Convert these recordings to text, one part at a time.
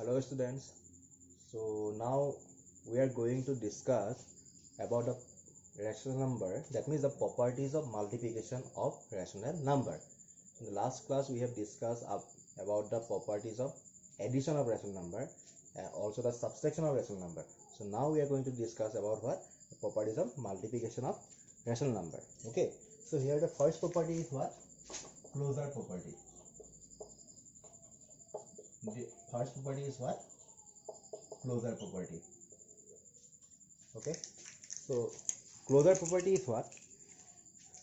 Hello students. So now we are going to discuss about a rational number, that means the properties of multiplication of rational number. In the last class we have discussed about the properties of addition of rational number and also the subtraction of rational number. So now we are going to discuss about what? The properties of multiplication of rational number. Okay. So here the first property is what? Closure property. The first property is what? Closure property. Okay, so closure property is what?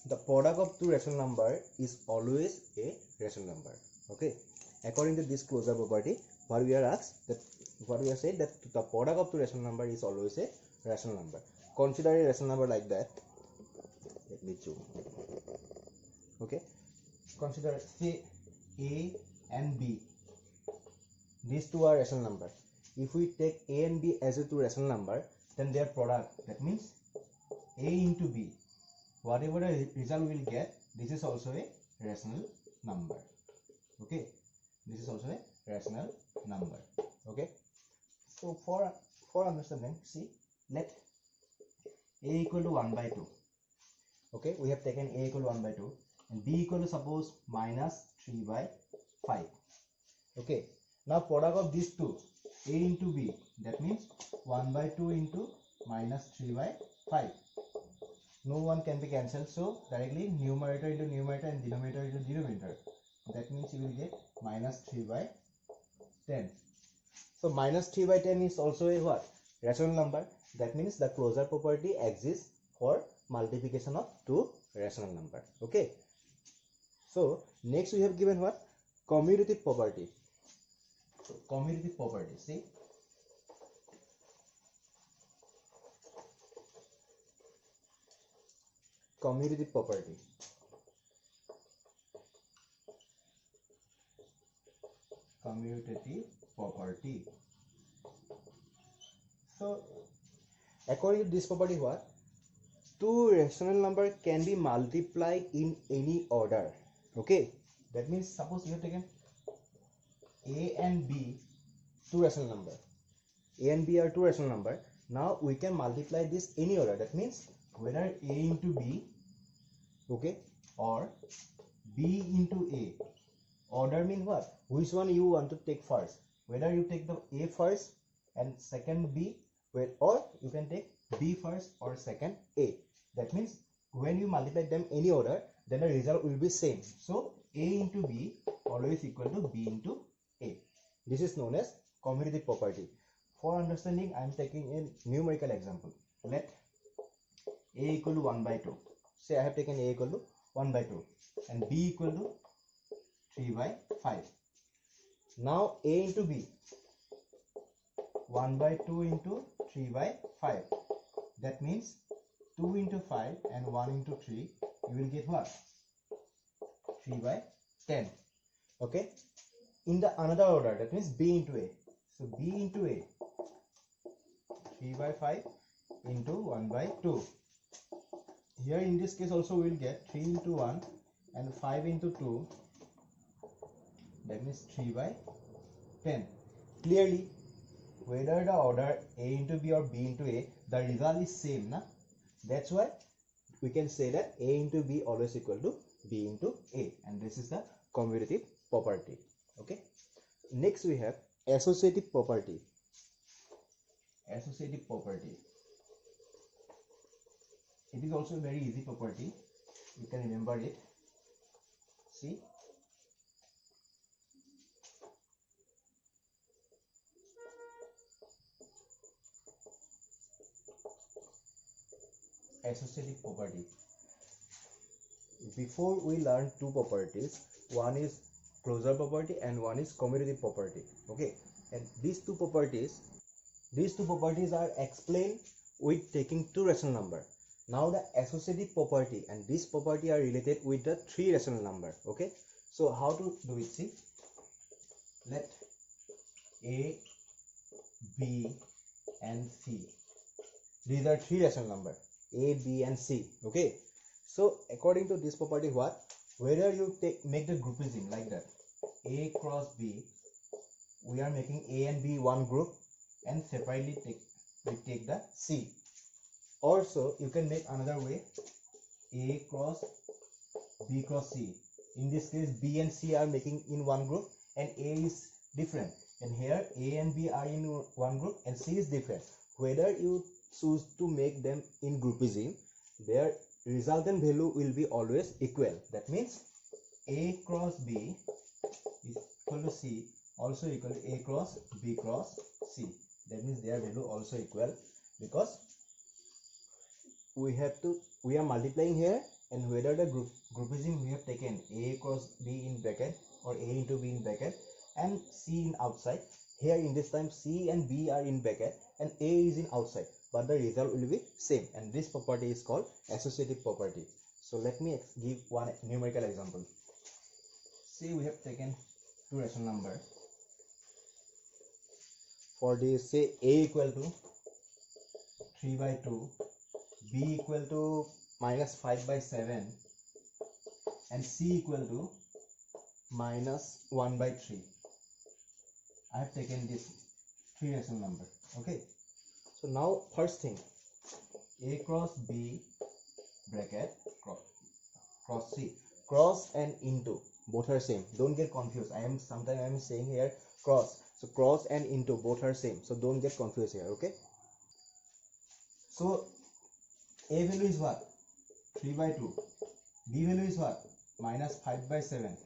The product of two rational number is always a rational number. Okay, according to this closure property, what we are said that the product of two rational number is always a rational number. Consider a rational number like that. Let me zoom. Okay, consider say a and b. These two are rational numbers. If we take a and b as a two rational number, then their product, that means a into b, whatever the result we will get, this is also a rational number. Okay, this is also a rational number. Okay, so for understanding, see, let a equal to 1 by 2. Okay, we have taken a equal to 1 by 2 and b equal to suppose minus 3 by 5. Okay, now product of these two, a into b, that means 1 by 2 into minus 3 by 5. No one can be cancelled, so directly numerator into numerator and denominator into denominator. That means you will get minus 3 by 10. So minus 3 by 10 is also a what? Rational number. That means the closure property exists for multiplication of two rational number. Okay. So next we have given what? Commutative property. So commutative property, see, commutative property. Commutative property. So according to this property, what? Two rational number can be multiplied in any order. Okay, that means suppose you have taken a and b, two rational number. A and b are two rational number. Now we can multiply this any order. That means whether a into b, okay, or b into a. Order mean what? Which one you want to take first? Whether you take the a first and second b, or you can take b first or second a. That means when you multiply them any order, then the result will be same. So a into b always equal to b into a. This is known as commutative property. For understanding, I am taking a numerical example. Let a equal to 1 by 2. Say I have taken a equal to 1 by 2 and b equal to 3 by 5. Now a into b, 1 by 2 into 3 by 5. That means 2 into 5 and 1 into 3, you will get what? 3 by 10. Okay. In the another order, that means b into a. So b into a, 3 by 5 into 1 by 2. Here in this case also we will get 3 into 1 and 5 into 2. That means 3 by 10. Clearly, whether the order a into b or b into a, the result is same, na? That's why we can say that a into b always equal to b into a, and this is the commutative property. Okay. Next we have associative property. Associative property. It is also a very easy property. You can remember it. See. Associative property. Before we learn two properties, one is closure property and one is commutative property. Okay, and these two properties are explained with taking two rational number. Now the associative property and this property are related with the three rational number. Okay, so how to do it? See, let a, b and c, these are three rational number, a, b and c. Okay, so according to this property, what? Whether you make the grouping like that, a cross b, we are making A and B one group and separately we take the C. Also, you can make another way, A cross B cross C. In this case, B and C are making in one group and A is different. And here A and B are in one group and C is different. Whether you choose to make them in grouping, their resultant value will be always equal. That means A cross B is equal to C, also equal to A cross B cross C. That means their value also equal, because we are multiplying here, and whether the grouping we have taken A cross B in bracket or A into B in bracket and C in outside. Here in this time C and B are in bracket and A is in outside, but the result will be same, and this property is called associative property. So let me give one numerical example. Say we have taken two rational number. For this, say A equal to 3/2, B equal to -5/7, and C equal to -1/3. I have taken this three rational number. Okay. So now first thing, A cross B bracket cross C. Cross and into both are same. Don't get confused. Sometimes I am saying here cross. So cross and into both are same. So don't get confused here. Okay. So A value is what? 3/2. B value is what? -5/7.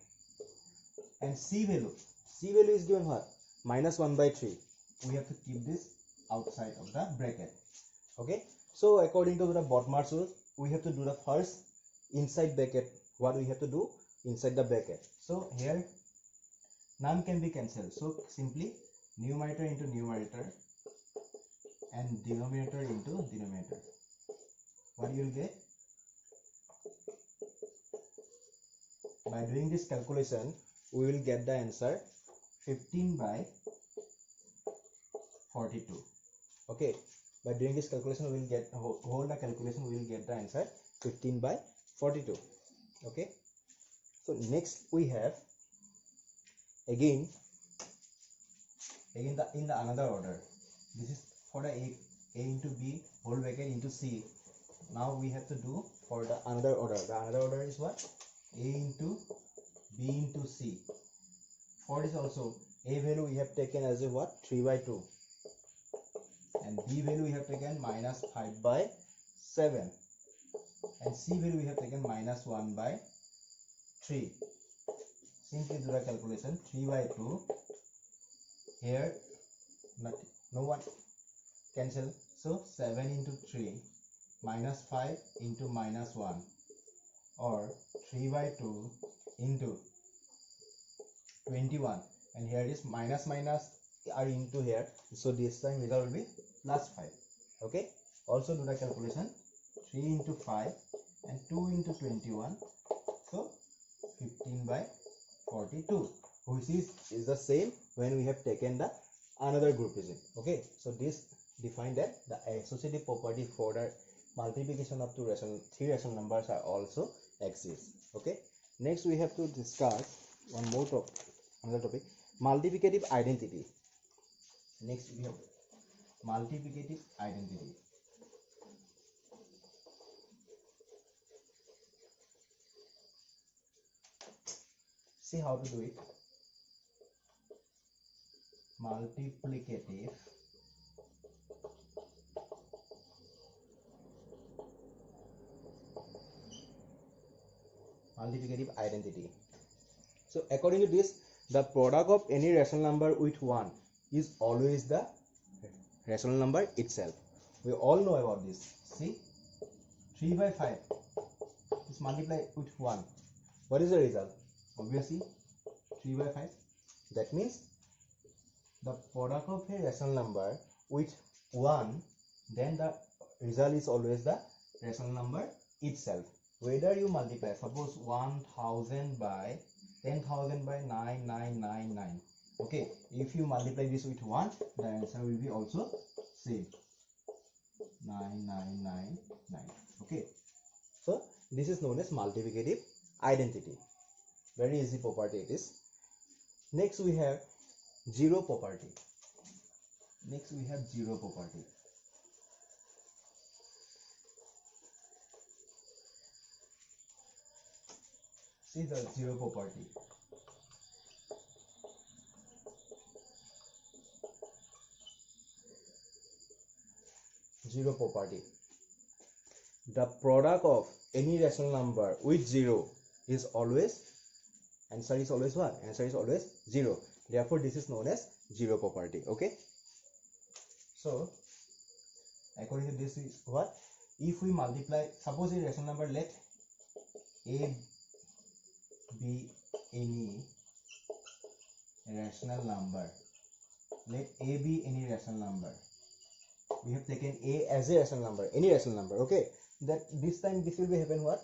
And C value is given what? -1/3. We have to keep this outside of the bracket. Okay. So according to the BODMAS rule, we have to do the first inside bracket. What we have to do inside the bracket. So here none can be cancelled. So simply numerator into numerator and denominator into denominator. What you will get? By doing this calculation, we will get the answer 15/42. Okay. By doing this calculation, we will get hold the calculation. We will get the answer 15/42. Okay. So next we have again in the another order. This is for the A into B whole bracket into C. Now we have to do for the another order. The another order is what? A into B into C. For this also, A value we have taken as a what? 3/2. And B value we have taken -5/7. And C value we have taken -1/3. Simply do the calculation. 3/2. Here no one cancel. So 7 into 3 -5 into -1, or 3/2 into 21, and here is minus are into here, so this time result will be +5. Okay. Also do the calculation. 3 into 5 and 2 into 21, so 15/42, which is the same when we have taken the another grouping. Okay. So this define that the associative property for the multiplication of three rational numbers are also exist. Okay. Next we have to discuss one more another topic, multiplicative identity. Next we have multiplicative identity. See how to do it. Multiplicative identity. So according to this, the product of any rational number with 1 is always the rational number itself. We all know about this. See, 3/5 is multiplied with 1. What is the result? Obviously 3/5. That means the product of a rational number with 1, then the result is always the rational number itself. Whether you multiply, suppose 1000 by 10,000 by 9999. Okay, if you multiply this with 1, the answer will be also same, 9999. Okay, so this is known as multiplicative identity. Very easy property it is. Next we have zero property. Next we have zero property. See the zero property. Zero property. The product of any rational number with zero is always, answer is always what? Answer is always zero. Therefore, this is known as zero property. Okay. So, according to this is what? If we multiply, suppose a rational number, let A be any rational number. Let A be any rational number. We have taken A as a rational number, any rational number. Okay. That this time this will be happen what?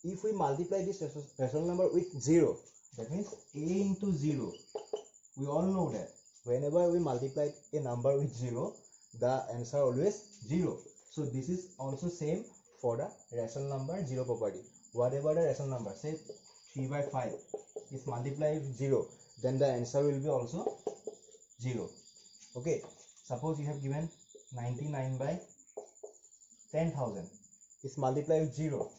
If we multiply this rational number with 0, that means A into 0. We all know that whenever we multiply a number with 0, the answer always 0. So this is also same for the rational number zero property. Whatever the rational number, say 3 by 5 is multiplied with 0, then the answer will be also 0. Okay. Suppose you have given 99 by 10,000 is multiplied with 0,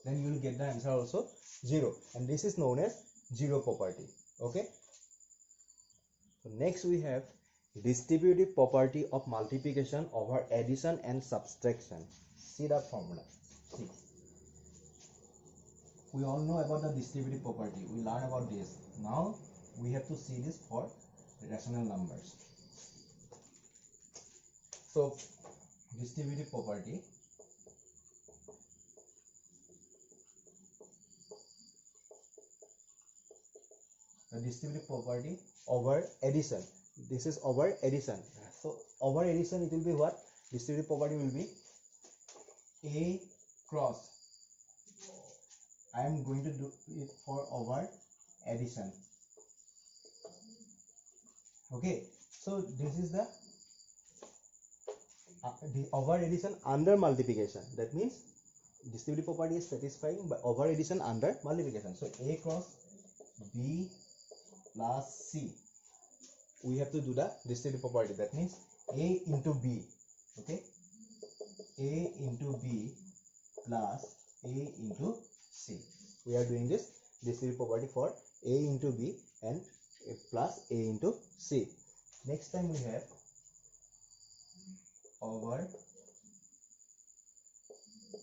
then you will get the answer also 0, and this is known as zero property. Okay. So next we have distributive property of multiplication over addition and subtraction. See the formula. See, we all know about the distributive property. We learn about this. Now we have to see this for rational numbers. So distributive property. The distributive property over addition. This is over addition. So over addition it will be what? Distributive property will be A cross. I am going to do it for over addition. Okay. So this is the over addition under multiplication. That means distributive property is satisfying by over addition under multiplication. So A cross B plus C. We have to do the distributive property. That means A into B. Okay. A into B plus A into C. We are doing this distributive property for A into B and plus A into C. Next time we have over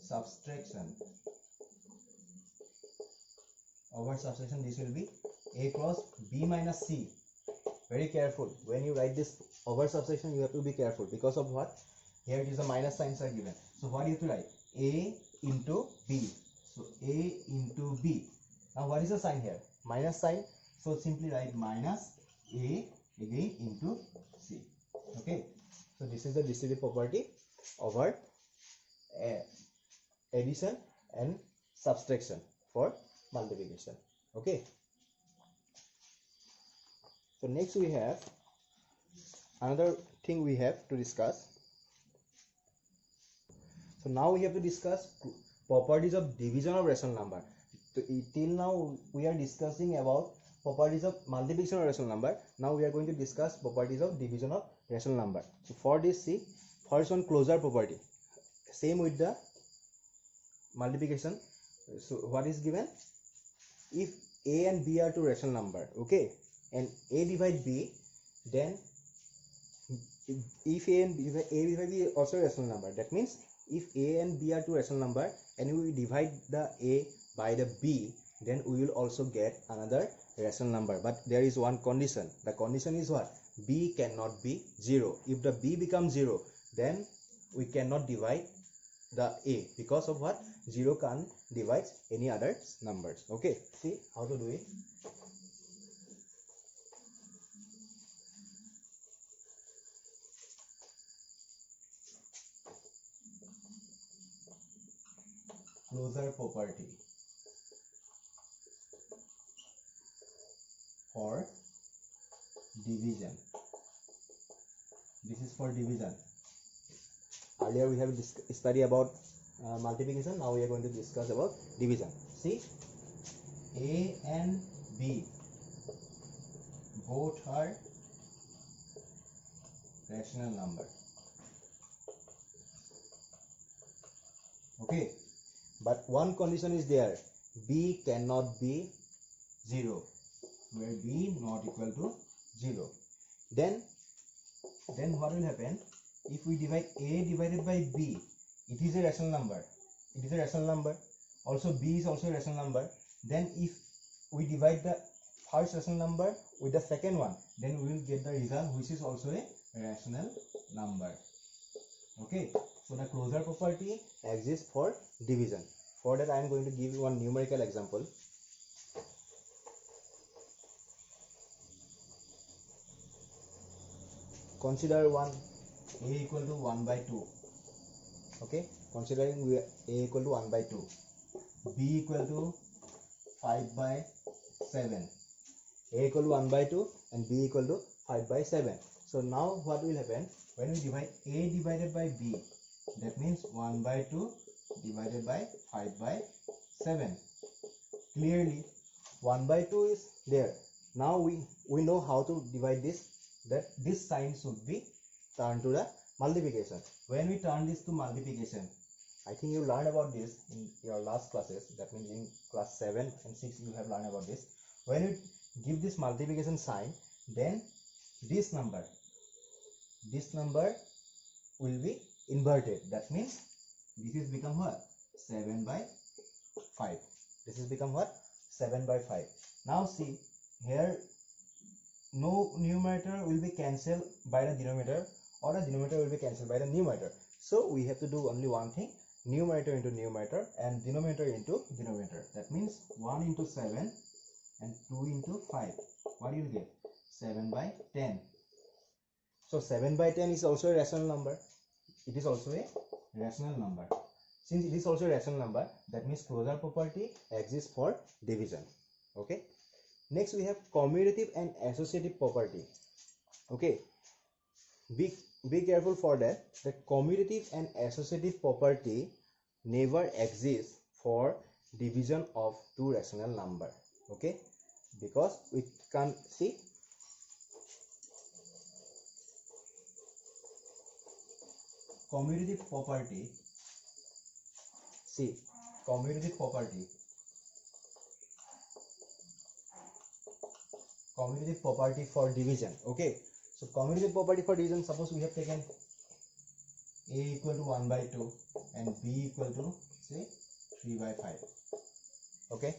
subtraction. Over subtraction, this will be A cross B minus C. Very careful. When you write this over subtraction, you have to be careful. Because of what? Here it is a minus signs are given. So what you have to write? A into B. So A into B. Now what is the sign here? Minus sign. So simply write minus A again into C. Okay. So this is the distributive property over addition and subtraction for multiplication. Okay. So next we have another thing we have to discuss. So now we have to discuss properties of division of rational number. So till now we are discussing about properties of multiplication of rational number. Now we are going to discuss properties of division of rational number. So for this, see, first one, closure property. Same with the multiplication. So what is given? If A and B are two rational number, okay, and A divide B, then if A divide B is also a rational number, that means if A and B are two rational number and we divide the A by the B, then we will also get another rational number. But there is one condition. The condition is what? B cannot be 0. If the B becomes 0, then we cannot divide the A, because of what? 0 can't divide any other numbers. Okay, see how to do it. Closure property for division. This is for division. Earlier we have studied about multiplication. Now we are going to discuss about division. See, A and B both are rational number. Okay, but one condition is there, b cannot be 0, where b not equal to 0. Then what will happen? If we divide a divided by b, it is a rational number. It is a rational number. Also b is also a rational number. Then if we divide the first rational number with the second one, then we will get the result which is also a rational number. Okay, so the closure property exists for division. For that I am going to give you one numerical example. Consider one a equal to 1 by 2. Okay, considering we a equal to 1 by 2, b equal to 5 by 7, a equal to 1 by 2 and b equal to 5 by 7. So now what will happen when we divide a divided by b? That means 1 by 2 divided by 5 by 7. Clearly 1 by 2 is there. Now we know how to divide this, that this sign should be turned to the multiplication. When we turn this to multiplication, I think you learned about this in your last classes. That means in class 7 and 6 you have learned about this. When you give this multiplication sign, then this number will be inverted. That means this is become what? 7 by 5. This is become what? 7 by 5. Now see here, no numerator will be cancelled by the denominator, or the denominator will be cancelled by the numerator. So we have to do only one thing, numerator into numerator and denominator into denominator. That means 1 into 7 and 2 into 5. What do you get? 7 by 10. So 7 by 10 is also a rational number. It is also a rational number. Since it is also a rational number, that means closure property exists for division. Okay. Next we have commutative and associative property. Okay. Be careful for that. The commutative and associative property never exists for division of two rational number. Okay. Because we can see commutative property. See, commutative property for division. Okay, so commutative property for division, suppose we have taken a equal to 1 by 2 and b equal to say 3 by 5. Okay,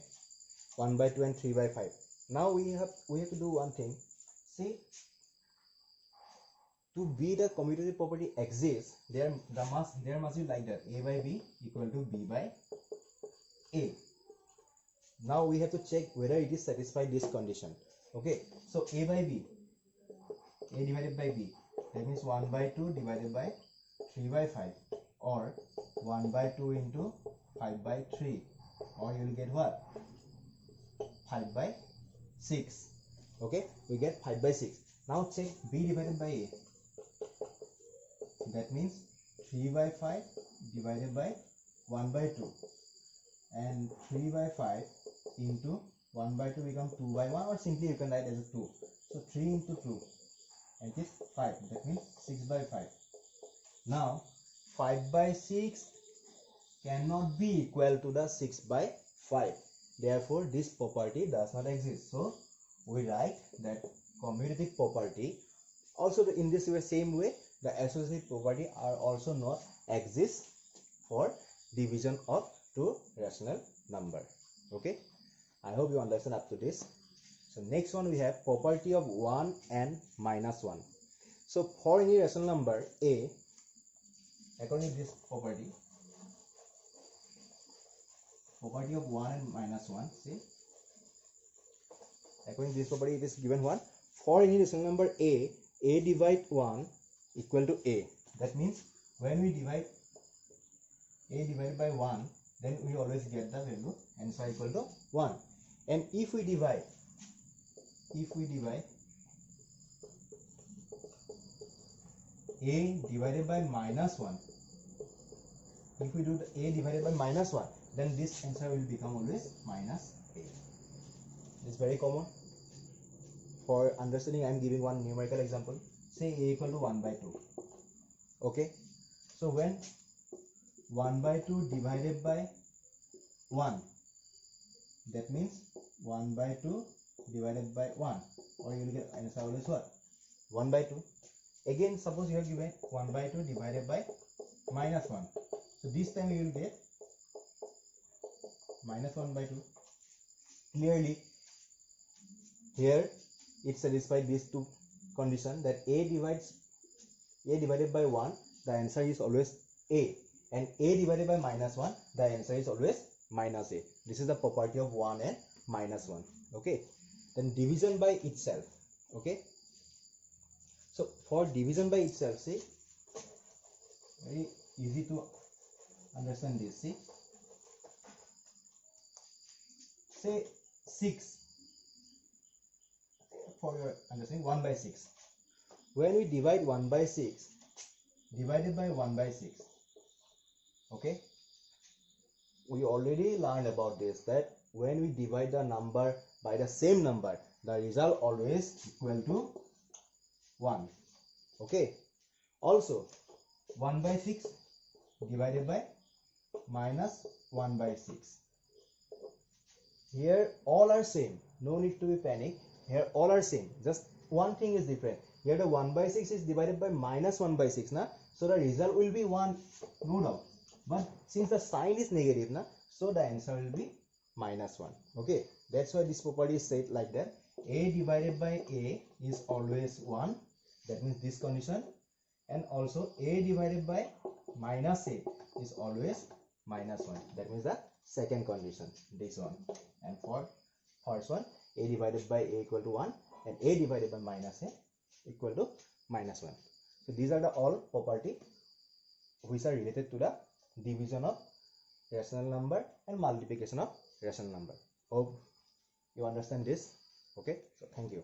1 by 2 and 3 by 5. Now we have to do one thing. See, to be the commutative property exists, there must be like that, a by b equal to b by a. Now we have to check whether it is satisfied this condition. Okay, so a by b, a divided by b, that means 1 by 2 divided by 3 by 5, or 1 by 2 into 5 by 3, or you will get what? 5 by 6. Okay, we get 5 by 6. Now check b divided by a. That means 3 by 5 divided by 1 by 2, and 3 by 5 into 1 by 2 become 2 by 1, or simply you can write as a 2. So 3 into 2 and this 5, that means 6 by 5. Now 5 by 6 cannot be equal to the 6 by 5. Therefore this property does not exist. So we write that commutative property. Also in this same way, the associative property are also not exist for division of two rational number. Okay, I hope you understand up to this. So next one we have property of 1 and minus 1. So for any rational number a, according to this property of 1 and minus 1, see, according to this property it is given what? For any rational number a divide 1 equal to a. That means when we divide a divided by 1, then we always get the value answer equal to 1. And if we divide a divided by minus 1, if we do the a divided by minus 1, then this answer will become always minus a. It's very common. for understanding, I am giving one numerical example. Say a equal to 1 by 2. Okay, so when 1 by 2 divided by 1, that means 1 by 2 divided by 1, or you will get answer always what? 1 by 2. Again, suppose you have given 1 by 2 divided by minus 1. So this time you will get minus 1 by 2. Clearly, here it satisfies these two conditions, that a divided by 1, the answer is always a, and a divided by minus 1, the answer is always minus a. This is the property of 1 and minus 1. Okay, then division by itself. Okay, so for division by itself, see, very easy to understand this. See, say 6, for your understanding, 1 by 6. When we divide 1 by 6 divided by 1 by 6, okay, we already learned about this, that when we divide the number by the same number, the result always equal to 1. Okay, also 1 by 6 divided by minus 1 by 6. Here all are same, no need to be panic. Here all are same, just one thing is different. Here the 1 by 6 is divided by minus 1 by 6, na? So the result will be 1, no doubt. But since the sign is negative, na, so the answer will be minus 1. Okay, that's why this property is said like that. A divided by a is always 1. That means this condition. And also a divided by minus a is always minus 1. That means the second condition, this one. And for first one, a divided by a equal to 1 and a divided by minus a equal to minus 1. So these are the all property which are related to the division of rational number and multiplication of rational number. Hope you understand this. Okay, so thank you.